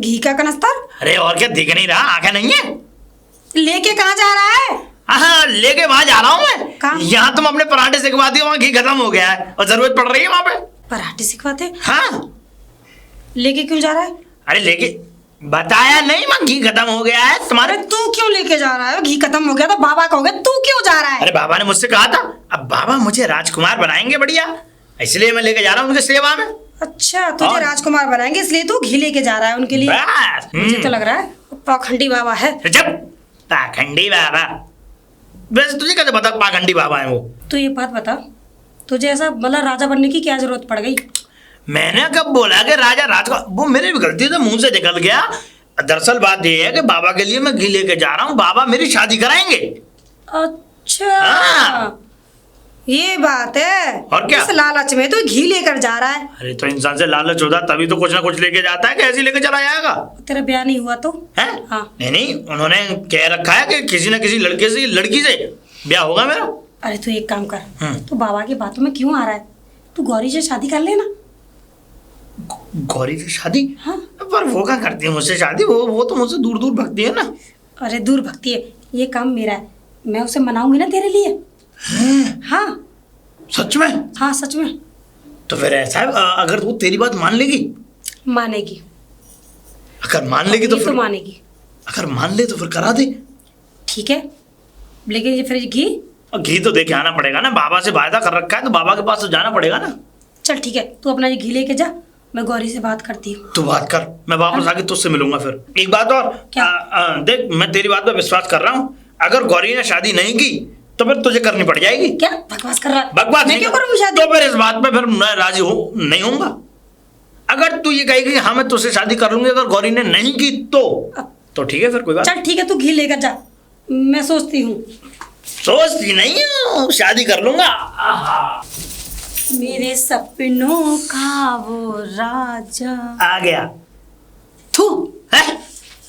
घी का कनस्तर? अरे और क्या, दिख नहीं रहा? आंखें नहीं है? लेके कहाँ जा रहा है? हाँ, लेके वहां जा रहा हूँ मैं। कहाँ? यहाँ तुम अपने पराठे सिखवाती हो, वहाँ घी खत्म हो गया है और जरूरत पड़ रही है वहां पे। पराठे सिखवाते? हाँ। लेके क्यों जा रहा है? अरे लेके बताया नहीं, वहाँ घी खत्म हो गया है तुम्हारे। अरे तू क्यों लेके जा रहा है? घी खत्म हो गया तो बाबा का हो गया, तू क्यों जा रहा है? अरे बाबा ने मुझसे कहा था, अब बाबा मुझे राजकुमार बनाएंगे बढ़िया, इसलिए मैं लेके जा रहा हूँ उनकी सेवा में। अच्छा, तुझे और? राजकुमार बनाएंगे इसलिए तू घी लेके जा रहा है उनके लिए? बस। मुझे तो लग रहा है पाखंडी बाबा है। जब पाखंडी बाबा, वैसे तुझे कैसे पता पाखंडी बाबा है वो? तो ये बात बता, तुझे ऐसा मतलब राजा बनने की क्या जरूरत पड़ गई? मैंने कब बोला कि राजा राजकुमार? वो मेरी भी गलती से मुंह से निकल गया। दरअसल बात ये है कि बाबा के लिए मैं घी लेके जा रहा हूँ, बाबा मेरी शादी कराएंगे। अच्छा, हाँ। ये बात है। और क्या? इस लालच में तो घी लेकर जा रहा है। अरे तो इंसान से लालच होता तभी तो कुछ ना कुछ लेके जाता है, कैसे लेके चला जाएगा? तेरा ब्याह नहीं हुआ तो? है? हाँ। नहीं, उन्होंने कह रखा है कि किसी न किसी लड़की से ब्याह होगा मेरा। अरे तू एक काम कर, तू बाबा की बातों में क्यों आ रहा है? तू गौरी से शादी कर लेना। गौरी से शादी? हाँ। पर वो क्या करती है मुझसे शादी? वो तो मुझसे दूर दूर भगती है ना। अरे दूर भक्ति है, ये काम मेरा है, मैं उसे मनाऊंगी ना तेरे लिए। हाँ। सच में? हाँ सच में। तो फिर ऐसा है, अगर वो तेरी बात मान लेगी? मानेगी। अगर मान लेगी तो फिर मानेगी। अगर मान ले तो फिर करा दे। ठीक है, लेकिन ये फिर घी? घी तो देके आना पड़ेगा ना, बाबा से वायदा कर रखा है तो बाबा के पास तो जाना पड़ेगा ना। चल ठीक है, तू अपना ये घी लेके जा, मैं गौरी से बात करती हूँ। तू बात कर, मैं वापस आके तुझसे मिलूंगा फिर। एक बात और, क्या? देख मैं तेरी बात पे विश्वास कर रहा हूँ, अगर गौरी ने शादी नहीं की तो फिर तुझे करनी पड़ जाएगी। क्या बकवास कर रहा है? बकवास मैं नहीं क्यों कर- करूँगी शादी? तो फिर इस बात पे फिर मैं राजी नहीं होऊंगा। अगर तू ये कहेगी हाँ मैं तुझसे शादी कर लूंगी, अगर गौरी ने नहीं की तो ठीक है, फिर कोई बात। चल ठीक है, तू घी लेकर जा, मैं सोचती हूँ। सोचती नहीं हूँ, शादी कर लूंगा। मेरे सपनों का वो राजा आ गया। थू। है?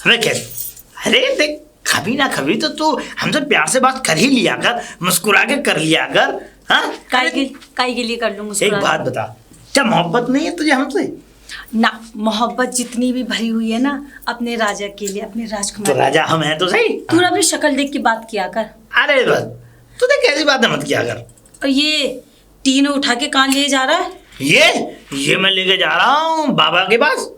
अरे कैसे? अरे देख, कभी ना कभी तो तू हमसे प्यार से बात कर ही लिया कर, मुस्कुरा के कर लिया कर। हाँ, काई के लिए कर लूँ मुस्कुरा? एक बात बता, क्या मोहब्बत नहीं है तुझे हमसे? ना, मोहब्बत जितनी भी भरी हुई है ना अपने राजा के लिए, अपने तो राजकुमार। राजा हम हैं तो सही। तू ना अपनी शक्ल देख के बात किया कर। अरे बस, तुझे कैसी बातें मत किया कर। और ये तीनों उठा के कहाँ ले जा रहा है? ये मैं लेके जा रहा हूँ बाबा के पास।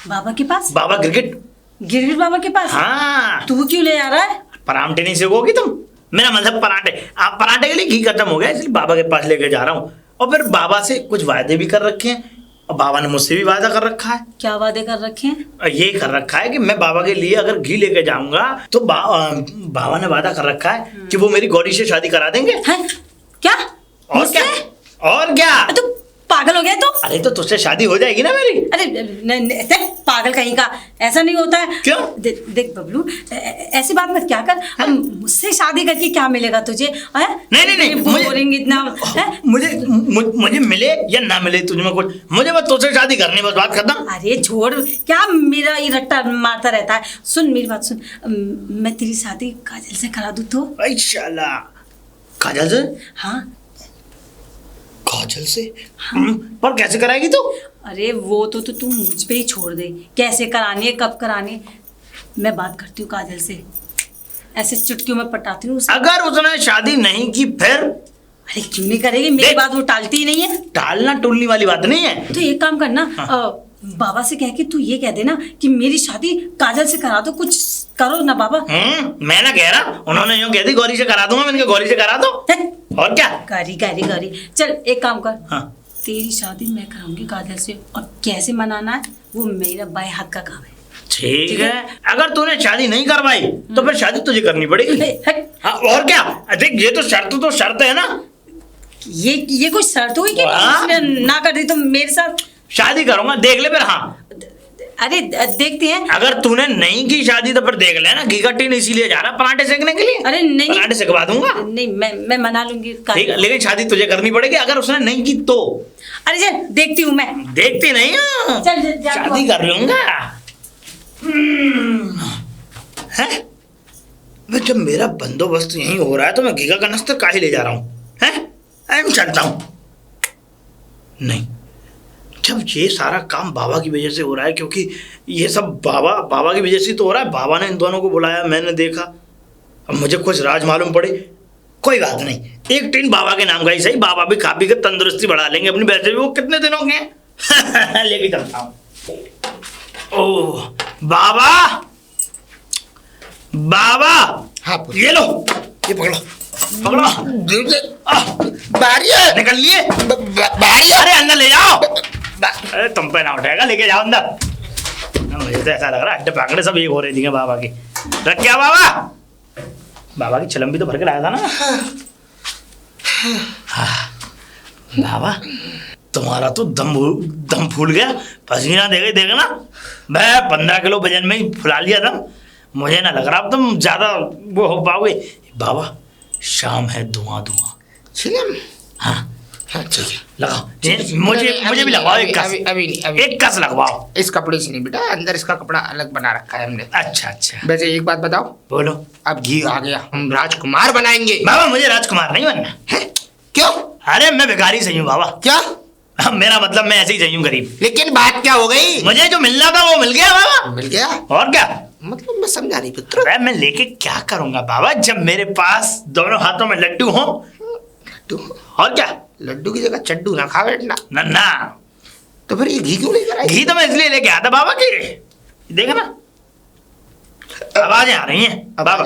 बाबा के पास? बाबा क्रिकेट। गिरगिट बाबा के पास? हाँ। तू क्यों ले जा रहा है? परांठे नहीं सेकोगी तुम? मेरा मतलब परांठे, आप परांठे के लिए घी खत्म हो गया इसलिए बाबा के पास लेके जा रहा हूँ। और फिर बाबा से कुछ वायदे भी कर रखे हैं, और बाबा ने मुझसे भी वादा कर रखा है। क्या वादे कर रखे हैं? और ये कर रखा है कि मैं बाबा के लिए अगर घी लेके जाऊंगा तो बाबा ने वादा कर रखा है कि वो मेरी गौरी से शादी करा देंगे। हैं? क्या? और क्या? और क्या? तू पागल हो गया तू? अरे तो तुझसे शादी हो जाएगी ना मेरी। अरे देख पागल कहीं का, ऐसा नहीं होता है। क्यों? देख बबलू, ऐसी बात मत क्या कर। अब मुझसे शादी करके क्या मिलेगा तुझे? नहीं, बोलेंगे इतना। मुझे मिले या ना मिले तुझे में कुछ, मुझे बस तुझसे शादी करनी, बस बात खत्म। अरे छोड़, क्या मेरा ये रट्टा मारता रहता है। सुन मेरी बात सुन, मैं तेरी शादी काजल से करा दूँ तो? शाला, काजल से? हाँ। काजल से? पर कैसे कराएगी तू? अरे वो तो तू मुझ पे ही छोड़ दे, कैसे करानी है कब करानी है, मैं बात करती हूँ काजल से, ऐसे चुटकियों में पटाती हूँ। अगर उसने शादी नहीं की फिर? अरे क्यों नहीं करेगी, मेरी बात वो टालती ही नहीं है। टालना टूलने वाली बात नहीं है। तो एक काम करना, बाबा से कह के तू ये कह देना कि मेरी शादी काजल से करा दो, कुछ करो ना बाबा। मैं ना कह रहा, उन्होंने यूं कह दी गौरी से करा दूंगा, मैंने कहा गौरी से करा दो। और क्या? गरी चल एक काम कर। हाँ। तेरी शादी मैं कराऊंगी काजल से, और कैसे मनाना है वो मेरा बाएं हाथ का काम है। ठीक है, अगर तूने शादी नहीं करवाई तो फिर शादी तुझे करनी पड़ेगी। हाँ, और क्या? देख ये तो शर्त है ना। ये कोई शर्त हुई कि उसने ना कर दी तो मेरे साथ शादी करूंगा, देख ले फिर। हाँ अरे देखते हैं। अगर तूने नहीं की शादी तो फिर देख लेना, घी का टीन इसीलिए जा रहा पराठे सेकने के लिए। अरे नहीं, पराठे सेकवा दूंगा। नहीं मैं मना लूंगी। ठीक है, लेकिन शादी तुझे करनी पड़ेगी अगर उसने नहीं की तो। अरे चल देखती हूँ मैं। देखती नहीं हूँ, शादी कर लूंगा। है जब मेरा बंदोबस्त यही हो रहा है तो मैं घी का कनस्तर काहे ले जा रहा हूँ? है मैं चलता हूँ। नहीं, जब ये सारा काम बाबा की वजह से हो रहा है, क्योंकि ये सब बाबा की वजह से तो हो रहा है। बाबा ने इन दोनों को बुलाया, मैंने देखा, अब मुझे कुछ राज मालूम पड़े। कोई बात नहीं, एक टीन बाबा के नाम का ही सही, बाबा भी खा पी के तंदुरुस्ती बढ़ा लेंगे अपनी। वैसे भी वो कितने दिनों के हैं। लेके चलता हूँ। ओह बाबा, बाबा। हाँ ये लो, ये पकड़ो, पकड़ो। बाहरी है, निकल लिए। बाहरी है। अरे अंदर ले जाओ। अरे तुम पे ना उठेगा, लेके जाओ अंदर। मुझे तो ऐसा लग रहा है अड्डे पाकड़े सब एक हो रही थी बाबा की। रख क्या बाबा? बाबा की चिलम भी तो भर के लाया था ना। हाँ, बाबा तुम्हारा तो दम फूल गया, पसीना देगा ना। मैं 15 किलो वजन में ही फुला लिया था। मुझे ना लग रहा अब तुम ज्यादा वो हो पाओगे। बाबा शाम है, धुआं चिलम। हाँ हाँ ठीक है, लगाओ। मुझे भी लगवाओ एक कस। अभी नहीं, एक कस लगवाओ। इस कपड़े से नहीं बेटा, अंदर इसका कपड़ा अलग बना रखा है हमने। अच्छा अच्छा, वैसे एक बात बताओ, बोलो। अब घी आ गया, हम राजकुमार बनाएंगे। बाबा मुझे राजकुमार नहीं बनना है? क्यों? अरे मैं भिखारी सही हूँ बाबा। क्या? मेरा मतलब मैं ऐसे ही सही हूँ, गरीब। लेकिन बात क्या हो गई? मुझे जो मिलना था वो मिल गया बाबा। मिल गया? और क्या? मतलब मैं समझा नहीं पुत्र। अरे मैं लेके क्या करूंगा बाबा, जब मेरे पास दोनों हाथों में लड्डू हो। लड्डू? और क्या? लड्डू की जगह चड्डू ना खा बैठना। नन्ना। तो फिर ये घी क्यों लेकर आए? घी तो मैं इसलिए लेके आता बाबा की, देखा ना आवाजें आ रही हैं बाबा,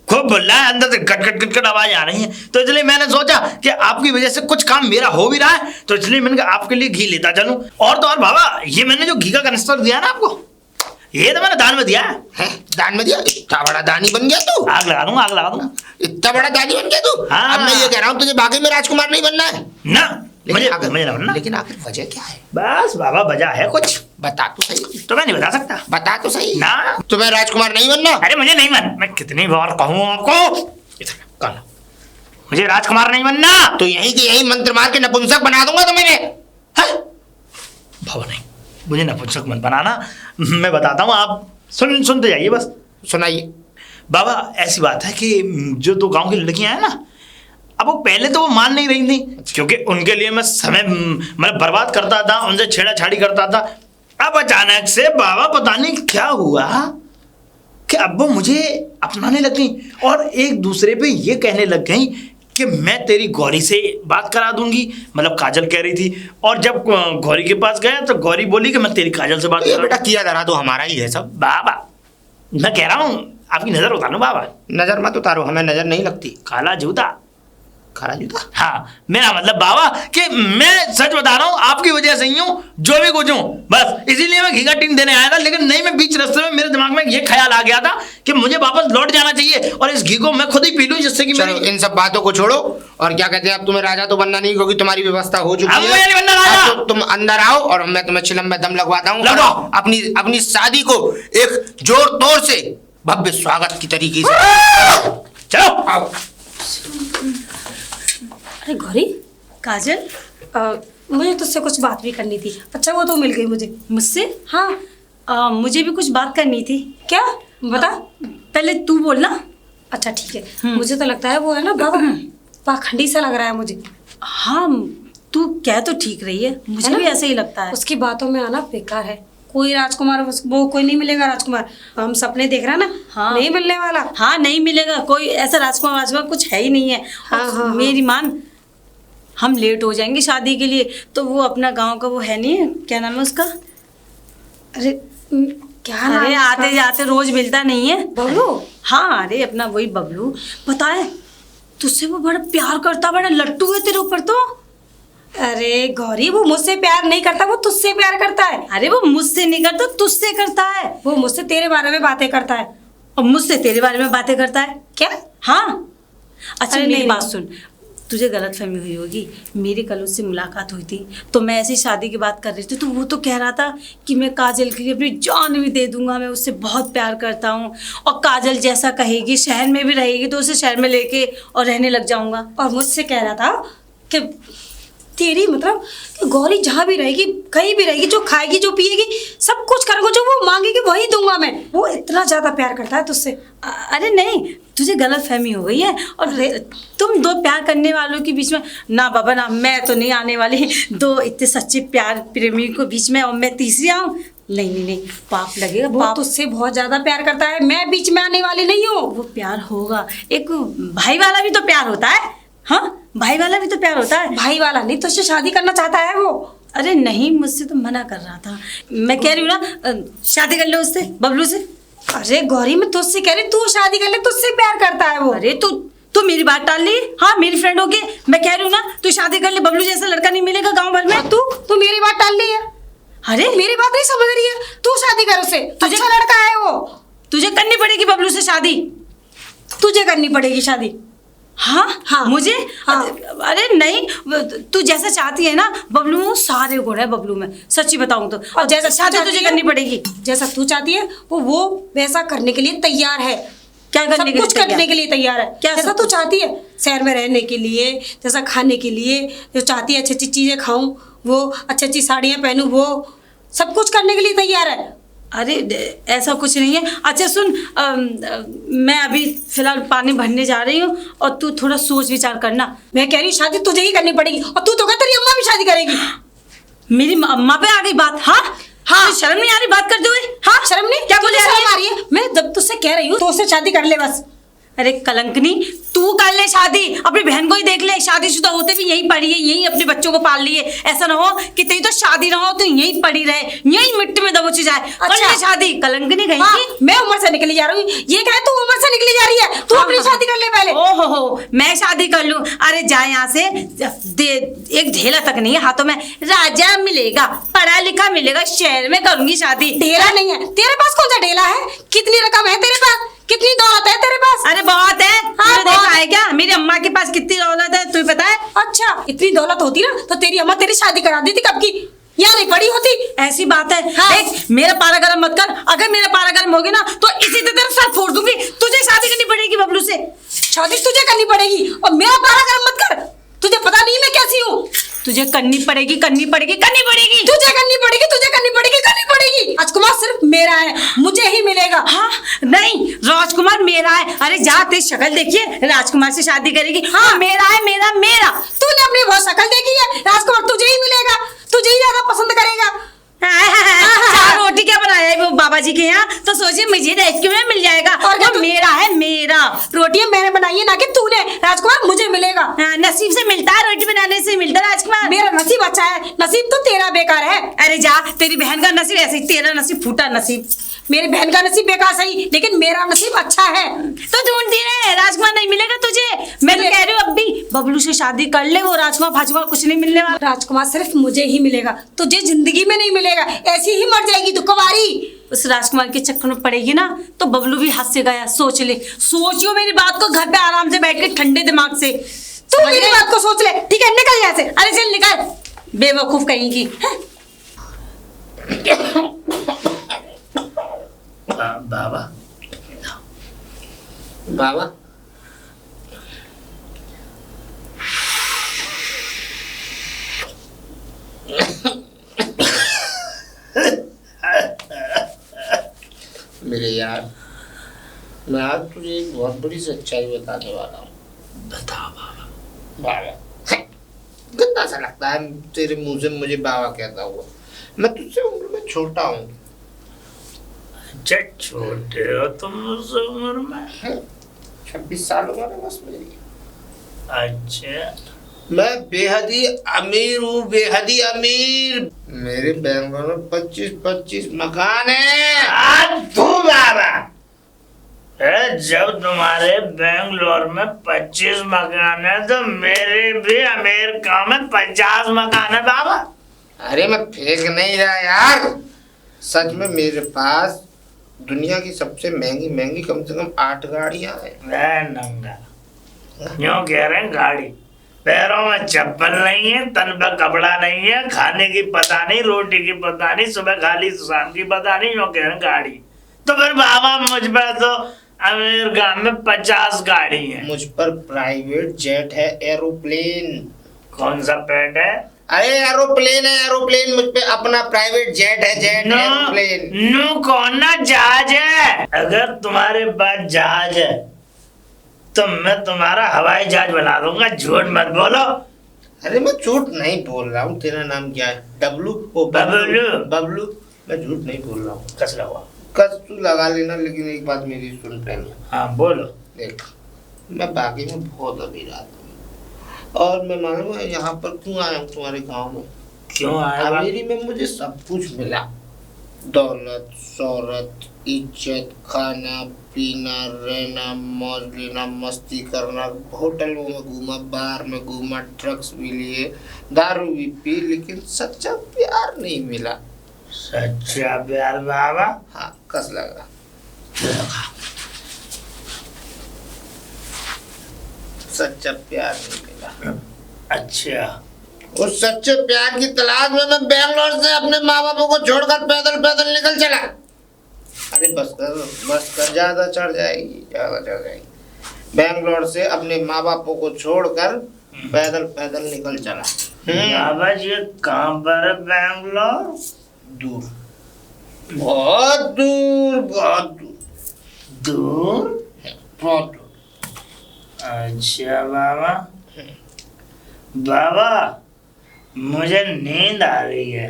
खूब बोल रहा है अंदर से, कट कट कट कट आवाज आ रही है। तो इसलिए मैंने सोचा कि आपकी वजह से कुछ काम मेरा हो भी रहा है, तो इसलिए मैंने कहा आपके लिए घी लेता चलूं। और तो और बाबा, ये मैंने जो घी का कनिस्टर दिया ना आपको, ये तो मैंने दान में दिया है। दान में दिया? इतना बड़ा दानी बन गया तू। आग लगा दूंगा, आग लगा दूंगा। इतना बड़ा दानी बन गया तू। हाँ। अब मैं ये कह रहा हूँ, तुझे बाकी में राजकुमार नहीं बनना है ना। मुझे लेकिन ना बनना। लेकिन आखिर वजह क्या है? बस बाबा वजह है कुछ, बता तो सही। तो मैं नहीं बता सकता। बता तो सही ना। तुम्हें राजकुमार नहीं बनना? अरे मुझे नहीं मन, मैं कितनी बार कहूँ आपको, मुझे राजकुमार नहीं बनना। तो यहीं के यहीं मंत्र मार के नपुंसक बना दूंगा तो मैंने। बाबा नहीं, मुझे नपुंसक मत बनाना। मैं बताता हूँ, आप सुनते जाइए बस। सुनाइए। बाबा ऐसी बात है कि जो 2 गांव की लड़कियां हैं ना, अब वो पहले तो वो मान नहीं रही थी, क्योंकि उनके लिए मैं समय मतलब बर्बाद करता था, उनसे छेड़ाछाड़ी करता था। अब अचानक से बाबा पता नहीं क्या हुआ कि अब वो मुझे अपनाने लग गई और एक दूसरे पे ये कहने लग गई कि मैं तेरी गौरी से बात करा दूंगी। मतलब काजल कह रही थी, और जब गौरी के पास गया तो गौरी बोली कि मैं तेरी काजल से बात तो ये करा। बेटा किया धरा तो हमारा ही है सब। बाबा मैं कह रहा हूँ आपकी नजर उतारो बाबा। नजर मत उतारो, हमें नजर नहीं लगती। काला जूता। काला जूता? हाँ, मेरा मतलब बाबा कि मैं सच बता रहा हूँ, आपकी वजह से ही हूँ जो भी कुछ हूँ, बस इसीलिए मैं घी का टीन देने आया था। लेकिन नहीं, मैं बीच रास्ते में मेरे दिमाग में ये ख्याल आ गया था कि मुझे वापस लौट जाना चाहिए और इस घी को मैं खुद ही पी लूं, जिससे कि चलो इन सब बातों को छोड़ो और क्या कहते हैं, अब तुम्हें राजा तो बनना नहीं, क्योंकि तुम्हारी व्यवस्था हो चुकी अब है। मुझे नहीं बनना राजा। अब तो तुम अंदर आओ और मैं तुम्हें चिलम में दम लगवाता हूँ। लगाओ। अपनी शादी को एक जोर तोड़ से भव्य स्वागत की तरीके से चलो आओ। अरे गौरी, काजल, मुझे तुझसे कुछ बात भी करनी थी। अच्छा वो तो मिल गई मुझे। मुझसे? हाँ। मुझे भी कुछ बात करनी थी। क्या? बता। पहले तू बोलना। अच्छा ठीक है। मुझे तो लगता है वो है ना बाबा, पाखंडी सा लग रहा है मुझे। हाँ, तू कह तो ठीक रही है, मुझे भी ऐसे ही लगता है। उसकी बातों में आना बेकार है। कोई राजकुमार वो कोई नहीं मिलेगा राजकुमार। हम सपने देख रहे हैं ना। हाँ। नहीं मिलने वाला। हाँ, नहीं मिलेगा कोई ऐसा राजकुमार कुछ है ही नहीं है। हाँ, हाँ, मेरी मान, हम लेट हो जाएंगे शादी के लिए, तो वो अपना गांव का वो है नहीं है, क्या नाम है उसका? अरे क्या नाम अरे है आते उसका? जाते रोज मिलता नहीं है। बबलू? हाँ, अरे अपना वही बबलू। पता है तुझसे वो बड़ा प्यार करता, बड़ा लट्टू है तेरे ऊपर तो। अरे गौरी, वो मुझसे प्यार नहीं करता, वो तुझसे प्यार करता है। अरे वो मुझसे नहीं करता, तुझसे करता है। वो मुझसे तेरे बारे में बातें करता है। और मुझसे तेरे बारे में बातें करता है। क्या? हाँ। अच्छा अरे मेरी नहीं, बात नहीं। सुन, तुझे गलतफहमी हुई होगी। मेरी कल उससे मुलाकात हुई थी, तो मैं ऐसी शादी की बात कर रही थी, तो वो तो कह रहा था कि मैं काजल के लिए अपनी जान भी दे दूंगा, मैं उससे बहुत प्यार करता हूँ, और काजल जैसा कहेगी, शहर में भी रहेगी तो उसे शहर में लेके और रहने लग जाऊंगा। और मुझसे कह रहा था कि तेरी मतलब कि गौरी जहाँ भी रहेगी, कहीं भी रहेगी, जो खाएगी जो पिएगी सब कुछ करूँगा, जो वो मांगेगी वही दूंगा मैं। वो इतना ज्यादा प्यार करता है तुझसे। अरे नहीं, तुझे गलत फहमी हो गई है। और तुम दो प्यार करने वालों के बीच में ना बाबा ना, मैं तो नहीं आने वाली दो इतने सच्चे प्यार प्रेमी के बीच में, और मैं तीसरी आऊँ? नहीं नहीं नहीं, पाप लगेगा। वो पाप। तुझसे बहुत ज्यादा प्यार करता है, मैं बीच में आने वाली नहीं हूँ। वो प्यार होगा, एक भाई वाला भी तो प्यार होता है। हाँ, भाई वाला भी तो प्यार होता है। भाई वाला नहीं, तुझसे शादी करना चाहता है वो। अरे नहीं, मुझसे तो मना कर रहा था। मैं कह रही हूँ ना, शादी कर लो उससे, बबलू से। अरे गौरी मैं तुझसे कह रही, तू शादी कर ले, तुझसे प्यार करता है वो। अरे तू मेरी बात टाल ली। हाँ, मेरी फ्रेंड होके मैं कह रही हूँ ना, तू शादी कर ले, बबलू जैसा लड़का नहीं मिलेगा गांव भर में। तू मेरी बात टाल ली है। अरे मेरी बात नहीं समझ रही है, तू शादी कर उससे, तुझे अच्छा लड़का है वो। तुझे करनी पड़ेगी बबलू से शादी। तुझे करनी पड़ेगी शादी। हाँ हाँ मुझे। हाँ। अरे नहीं, तू जैसा चाहती है ना, बबलू में सारे गुण है बबलू में, सच्ची बताऊं तो। और जैसा शादी तुझे करनी पड़ेगी। जैसा तू चाहती है वो वैसा करने के लिए तैयार है। क्या करने सब के लिए कुछ करने के लिए तैयार है। क्या जैसा सब तू कुछ? चाहती है, शहर में रहने के लिए, जैसा खाने के लिए, जो चाहती है अच्छी अच्छी चीजें खाऊं, वो अच्छी अच्छी साड़ियाँ पहनूं, वो सब कुछ करने के लिए तैयार है। अरे ऐसा कुछ नहीं है। अच्छा सुन, मैं अभी फिलहाल पानी भरने जा रही हूँ, और तू थोड़ा सोच विचार करना। मैं कह रही हूँ शादी तुझे ही करनी पड़ेगी, और तू तो कहती तेरी अम्मा भी शादी करेगी। मेरी अम्मा पे आ गई बात। हाँ हाँ, शर्म नहीं आ रही बात करते हुए? हाँ, शर्म नहीं? क्या बोले? शर्म आ रही है? मैं जब तुझसे कह रही हूँ तो उससे शादी कर ले बस। अरे कलंकनी, तू कर ले शादी, अपनी बहन को ही देख ले, शादीशुदा होते भी यहीं पड़ी है, यहीं अपने बच्चों को पाल लिए। ऐसा ना हो कि तेरी तो शादी ना हो तो यहीं पड़ी रहे, यहीं मिट्टी में दबोची जाए। कर ले शादी, कलंकनी कहीं की। मैं उम्र से निकली जा रही हूँ, ये कहे तू उम्र से निकली जा रही है, तू अपनी शादी कर ले पहले। ओ हो, मैं शादी कर लूं? अरे जा यहाँ से, एक ढेला तक नहीं है हाथों में, राजा मिलेगा, पढ़ा लिखा मिलेगा, शहर में करूंगी शादी। ढेला नहीं है तेरे पास? कौन सा ढेला है? कितनी रकम है तेरे पास? कितनी दौलत है तेरे पास? अरे बहुत है। हाँ, देखा है क्या मेरी अम्मा के पास कितनी दौलत है, तुम्हें पता है? अच्छा, इतनी दौलत होती ना तो तेरी अम्मा तेरी शादी करा देती कब की, यहाँ नहीं पड़ी होती। ऐसी बात है। हाँ। देख, मेरा पारा गरम मत कर, अगर मेरा पारा गरम होगी ना तो इसी तरह सर फोड़ दूंगी। तुझे शादी करनी पड़ेगी बबलू से। शादी तुझे करनी पड़ेगी, और मेरा पारा गरम मत कर। तुझे पता नहीं मैं कैसी हूँ। तुझे करनी पड़ेगी, करनी पड़ेगी, करनी पड़ेगी। तुझे करनी पड़ेगी, तुझे करनी पड़ेगी, करनी पड़ेगी। राजकुमार सिर्फ मेरा है, मुझे ही मिलेगा। हाँ नहीं, राजकुमार मेरा है। अरे जा, तेरी शक्ल देखिए, राजकुमार से शादी करेगी। हाँ, मेरा है, मेरा मेरा। तूने अपनी बहुत शक्ल देखी है, राजकुमार तुझे ही मिलेगा, तुझे ही ज्यादा पसंद करेगा। चार रोटी क्या बनाया है वो बाबा जी के यहाँ, तो सोचिए मुझे रेस्क्यू में मिल जाएगा। और वो मेरा है, मेरा। रोटियां मैंने बनाई है ना कि तूने। राजकुमार मुझे मिलेगा। नसीब से मिलता है, रोटी बनाने से मिलता है राजकुमार। मेरा नसीब अच्छा है, नसीब तो तेरा बेकार है। अरे जा, तेरी बहन का नसीब ऐसे ही, तेरा नसीब फूटा नसीब। मेरी बहन का नसीब बेकार सही, लेकिन मेरा नसीब अच्छा है। तो ढूंढती रहे, राजकुमार नहीं मिलेगा तुझे। मैं तो कह रही हूँ अब भी बबलू से शादी कर ले, वो राजकुमार फाजकुमार कुछ नहीं मिलने वाला। राजकुमार सिर्फ मुझे ही मिलेगा, तुझे जिंदगी में नहीं मिलेगा, ऐसी ही मर जाएगी तू कुंवारी। उस राजकुमार के चक्कर में पड़ेगी ना तो बबलू भी हाथ से गया। सोच ले, सोचियो मेरी बात को, घर पे आराम से बैठ के ठंडे दिमाग से। तू मेरी बात को सोच ले, ठीक है? निकल यहाँ से। अरे चल निकल, बेवकूफ कहीं की। बाबा बाबा मेरे यार, मैं आज तुझे एक बहुत बड़ी सच्चाई बताने वाला हूँ। बताओ बाबा। बाबा गंदा सा लगता है तेरे मुंह से मुझे बाबा कहता हुआ। मैं तुझसे उम्र में छोटा हूँ। छोटे हो तुम मुझसे उम्र में? 26 साल उम्र है बस मेरी। अच्छा, मैं बेहद ही अमीर हूँ, बेहद ही अमीर। मेरे बैंगलोर में 25 मकान है। तू बाबा, जब तुम्हारे बेंगलोर में 25 मकान है तो मेरे भी अमेरिका में 50 मकान है बाबा। अरे मैं फेंक नहीं रहा यार, सच में मेरे पास दुनिया की सबसे महंगी महंगी कम से कम 8 गाड़ियां हैं। नंगा क्यों कह रहे हैं गाड़ी? पैरों में चप्पल नहीं है, तन पे कपड़ा नहीं है, खाने की पता नहीं, रोटी की पता नहीं, सुबह खाली शाम की पता नहीं, क्यों कह रहे हैं गाड़ी? तो फिर बाबा मुझ पर तो अमेरिका में 50 गाड़ी है। मुझ पर प्राइवेट जेट है, एरोप्लेन। कौन सा पेट है? अरे एरोप्लेन है, एरोप्लेन। मुझ पे अपना प्राइवेट जेट है, जेट एरोप्लेन। नो कौन ना जहाज है। अगर तुम्हारे पास जहाज है तो मैं तुम्हारा हवाई जहाज बना दूंगा। झूठ मत बोलो। अरे मैं झूठ नहीं बोल रहा हूँ। तेरा नाम क्या है? डब्लू? ओ बबलू। बबलू। मैं झूठ नहीं बोल रहा हूँ। कस लगा। कस तू लगा लेना, लेकिन एक बात मेरी सुन पहले। हाँ बोलो। देख, मैं बाकी में बहुत अमीर आदमी हूँ और मैं मालूम है यहाँ पर क्यों आया हूँ तुम्हारे गांव में। क्यों आया? अमीरी में मुझे सब कुछ मिला। दौलत, शोहरत, इज्जत, खाना पीना, रहना, मौज लेना, मस्ती करना, होटलों में घूमा, बार में घूमा, ड्रग्स भी लिए, दारू भी पी, लेकिन सच्चा प्यार नहीं मिला। सच्चा प्यार बाबा? हाँ, कस लगा। सच्चा प्यार नहीं मिला। अच्छा, उस सच्चे प्यार की तलाश में मैं बेंगलोर से अपने माँ बापों को छोड़कर पैदल पैदल निकल चला। अरे बस कर, ज्यादा चढ़ जाएगी। बेंगलोर से अपने माँ बापों को छोड़कर पैदल पैदल निकल चला। बाबा जी कहाँ पर है बेंगलोर? दूर, बहुत दूर, बहुत दूर। दूर? बहुत दूर। अच्छा बाबा। बाबा मुझे नींद आ रही है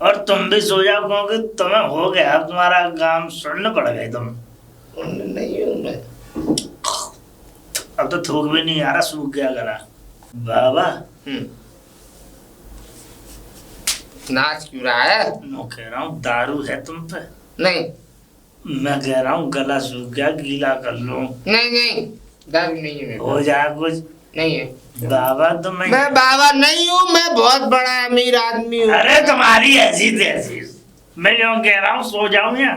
और तुम भी सो जाओ, क्योंकि तुम्हें हो गया, तुम्हारा काम सुनने पड़ गए तुम। नहीं हूँ मैं। अब तो थूक भी नहीं आ रहा, सूख गया गला। बाबा नाच क्यों रहा है? मैं कह रहा हूँ दारू है तुम पे? नहीं मैं कह रहा हूँ गला सूख गया, गीला कर लो। नहीं, दारू नहीं है मेरे हो जाए कुछ। नहीं है बाबा तो मैं बाबा नहीं हूँ। मैं बहुत बड़ा अमीर आदमी हूँ। अरे तुम्हारी ऐसी तैसी। मैं जो कह रहा हूँ सो जाऊं या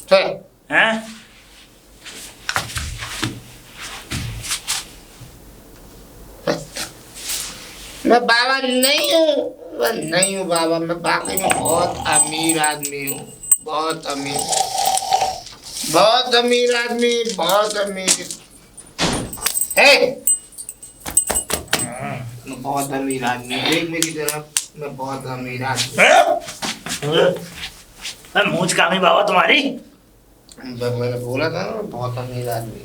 हैं? मैं बाबा नहीं हूँ। मैं नहीं हूँ बाबा। मैं बाकी में बहुत अमीर आदमी हूँ। बहुत अमीर, बहुत अमीर आदमी, बहुत अमीर। मैं बहुत अमीर आदमी। देख मेरी तरफ, मैं बहुत अमीर आदमी। मूंछ कामी बाबा तुम्हारी। मैंने बोला था ना, बहुत अमीर आदमी।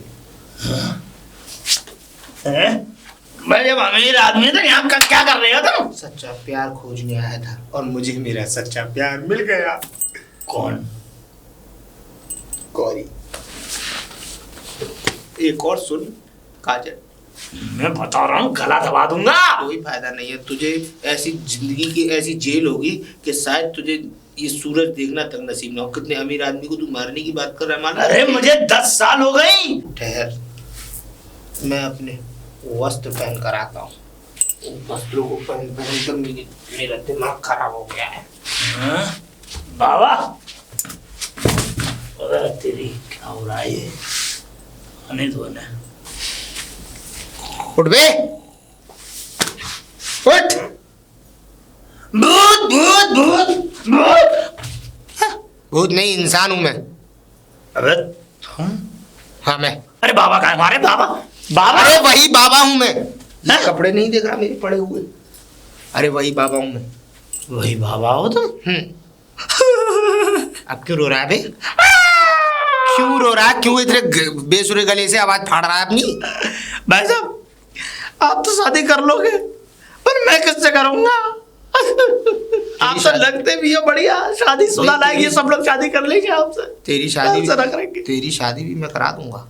मैं जब अमीर आदमी था, यहाँ क्या कर रहे हो तुम? सच्चा प्यार खोजने आया था और मुझे मेरा सच्चा प्यार मिल गया। कौन? गौरी। एक और सुन काजल, मैं बता रहा हूँ गला दबा दूंगा। कोई फायदा नहीं है। तुझे ऐसी जिंदगी की ऐसी जेल होगी कि शायद तुझे ये सूरज देखना तक नसीब ना हो। कितने अमीर आदमी को तू मारने की बात कर रहा है मालूम? अरे मुझे 10 साल हो गई। ठहर, मैं अपने वस्त्र पहन कर आता हूँ। वस्त्रों को पहन कर मेरा दिमाग खराब हो गया है। बाबा अरे तेरी क्या हो रहा है ये? अनिल होने उठ बे, उठ। भूत भूत भूत भूत। भूत नहीं, इंसान हूँ मैं। अबे तुम? हाँ मैं। अरे बाबा कहाँ हमारे बाबा? बाबा अरे वही बाबा हूँ मैं। ये कपड़े नहीं देख रहा मेरे पड़े हुए? अरे वही बाबा हूँ मैं। वही बाबा हो तुम? अब क्यों रो रहा है बे? क्यों रो रहा है? क्यों इतने बेसुरे गले से आवाज फाड़ रहा है अपनी? भाई साहब आप तो शादी कर लोगे, पर मैं किससे करूंगा? आप तो लगते भी हो बढ़िया, शादी सुना लायक, ये सब लोग शादी कर लेंगे आपसे। तेरी शादी करेंगे। तेरी शादी भी मैं करा दूंगा।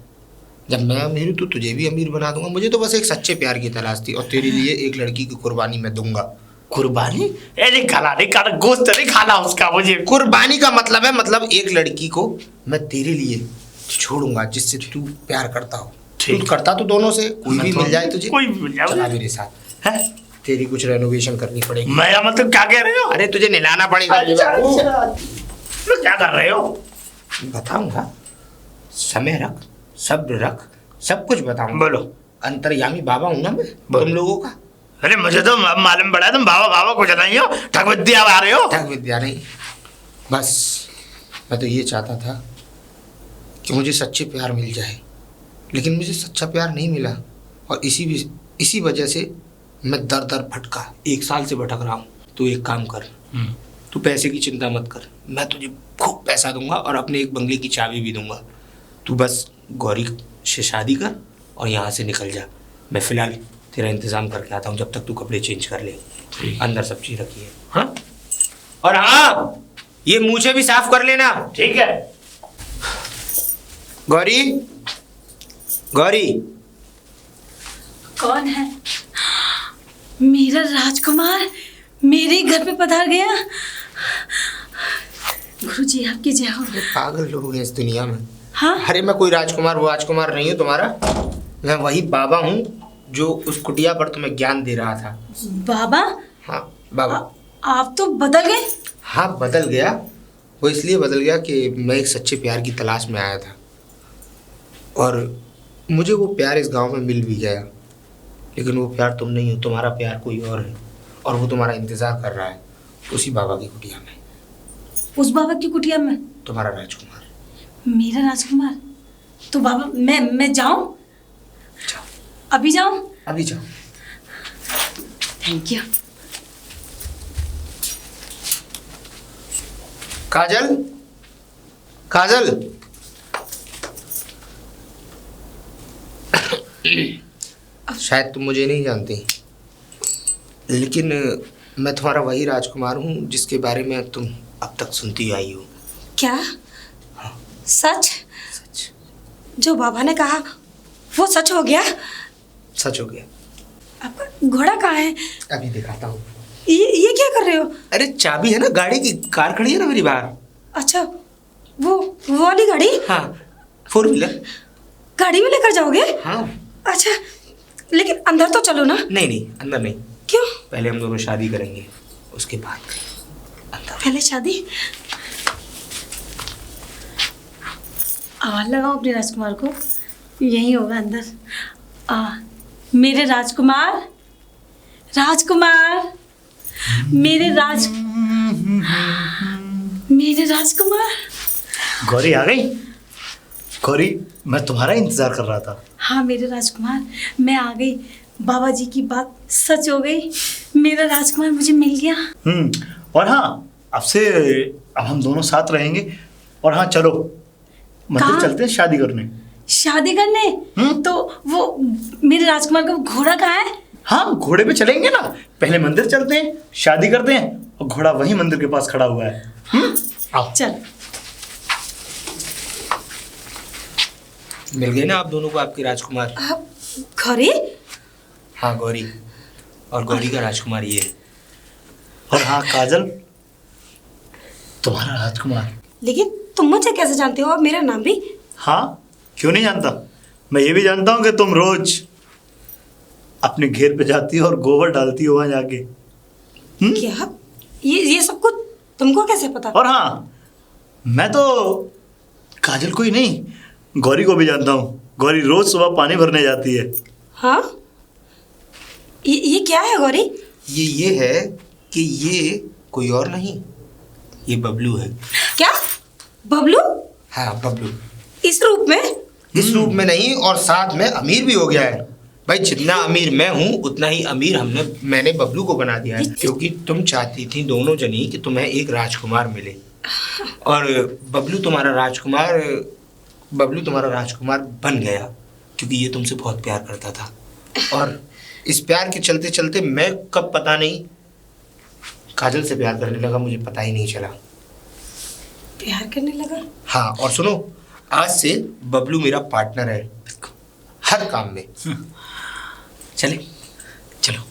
जब मैं अमीर हूँ तो तुझे भी अमीर बना दूंगा। मुझे तो बस एक सच्चे प्यार की तलाश थी और तेरे लिए एक लड़की की कुर्बानी मैं दूंगा। कुर्बानी? अरे खाना नहीं खाना, गोश्त नहीं खाना उसका मुझे। कुर्बानी का मतलब है, मतलब एक लड़की को मैं तेरे लिए छोड़ूंगा जिससे तू प्यार करता हो। तू करता तो दोनों से, कोई भी मिल जाए तुझे, कोई भी मिल जाए। चला मेरे साथ है। तेरी कुछ रेनोवेशन करनी पड़ेगी। मेरा मतलब क्या कह रहे हो? अरे तुझे नहलाना पड़ेगा। तो क्या कर रहे हो? बताऊंगा, समय रख, सब्र रख, सब कुछ बताऊंगा। बोलो। अंतर्यामी बाबा हूं ना मैं तुम लोगों का। अरे मुझे तो मालूम पड़ा है तुम बाबा बाबा कुछ नहीं हो, ठग विद्या आ रहे हो। ठग विद्या नहीं, बस मैं तो ये चाहता था कि मुझे सच्चे प्यार मिल जाए, लेकिन मुझे सच्चा प्यार नहीं मिला और इसी वजह से मैं दर दर भटका, 1 साल से भटक रहा हूँ। तू एक काम कर, तू पैसे की चिंता मत कर, मैं तुझे खूब पैसा दूंगा और अपने एक बंगले की चाबी भी दूंगा। तू बस गौरी से शादी कर और यहाँ से निकल जा। मैं फिलहाल तेरा इंतजाम करके आता हूँ, जब तक तू कपड़े चेंज कर ले। अंदर सब चीज रखी है। हाँ, और हाँ, ये मूछें भी साफ कर लेना। ठीक है। गौरी, गौरी, कौन है? मेरा राजकुमार मेरे घर पे पधार गया। गुरुजी आपकी जय हो। ये पागल लोग हैं इस दुनिया में। हाँ? अरे मैं कोई राजकुमार वो राजकुमार नहीं हूँ तुम्हारा, मैं वही बाबा हूँ जो उस कुटिया पर तुम्हें ज्ञान दे रहा था। बाबा? हाँ बाबा। आप तो बदल गए। हाँ बदल गया, वो इसलिए बदल गया कि मैं एक सच्चे प्यार की तलाश में आया था और मुझे वो प्यार इस गांव में मिल भी गया। लेकिन वो प्यार तुम नहीं हो, तुम्हारा प्यार कोई और है और वो तुम्हारा इंतजार कर रहा है उसी बाबा की कुटिया में। उस बाबा की कुटिया में? तुम्हारा राजकुमार। मेरा राजकुमार? तो बाबा मैं जाऊं? जाओ, अभी जाऊं? अभी जाओ। Thank you. काजल, काजल, शायद तुम मुझे नहीं जानती, लेकिन मैं तुम्हारा वही राजकुमार हूँ जिसके बारे में तुम अब तक सुनती आई हो। क्या? सच? सच, जो बाबा ने कहा वो सच हो गया? सच हो गया। आपका घोड़ा कहाँ है? अभी दिखाता हूँ। ये क्या कर रहे हो? अरे चाबी है ना गाड़ी की, कार खड़ी है ना मेरी बाहर। अच्छा, वो वाली गाड़ी? हाँ, 4 व्हीलर। गाड़ी में लेकर जाओगे? हाँ। अच्छा, लेकिन अंदर तो चलो ना। नहीं नहीं, अंदर नहीं। क्यों? पहले हम दोनों शादी करेंगे, उसके बाद अंदर। पहले शादी? आवाज लगाओ अपने राजकुमार को, यही होगा अंदर। मेरे राजकुमार, राजकुमार, मेरे राजकुमार। गौरी आ गई? गौरी, मैं तुम्हारा इंतजार कर रहा था। हाँ मेरे राजकुमार, मैं आ गई। बाबा जी की बात सच हो गई, मेरा राजकुमार मुझे मिल गया। और हाँ, अब हम दोनों साथ रहेंगे। और हाँ चलो, मंदिर कहाँ? चलते हैं शादी करने। शादी करने? तो वो मेरे राजकुमार का घोड़ा कहाँ है? हाँ, घोड़े पे चलेंगे ना। पहले मंदिर चलते हैं, शादी करते हैं और घोड़ा वही मंदिर के पास खड़ा हुआ है। आओ। चल। मिल गए ना आप दोनों को आपके राजकुमार। आप घरे? हाँ गौरी, और गौरी का राजकुमार ये है। और हाँ काजल, तुम्हारा राजकुमार। लेकिन तुम मुझे कैसे जानते हो और मेरा नाम भी? हाँ, क्यों नहीं जानता? मैं ये भी जानता हूँ कि तुम रोज अपने घेर पे जाती हो और गोबर डालती हो वहां जाके। क्या? ये सब कुछ तुमको कैसे पता? और हाँ, मैं तो काजल को ही नहीं, गौरी को भी जानता हूँ। गौरी रोज सुबह पानी भरने जाती है। हाँ? ये क्या है गौरी? ये है कि ये कोई और नहीं, ये बबलू है। क्या? बबलू? हाँ बबलू। इस रूप में? इस रूप में नहीं, और साथ में अमीर भी हो गया है। भाई जितना अमीर मैं हूँ उतना ही अमीर मैंने बबलू को बना दिया है, क्योंकि तुम चाहती थी दोनों जनी कि तुम्हें एक राजकुमार मिले, और बबलू तुम्हारा राजकुमार बन गया, क्योंकि ये तुमसे बहुत प्यार करता था। और इस प्यार के चलते चलते मैं कब पता नहीं काजल से प्यार करने लगा, मुझे पता ही नहीं चला। प्यार करने लगा? हाँ, और सुनो, आज से बबलू मेरा पार्टनर है हर काम में। चले, चलो।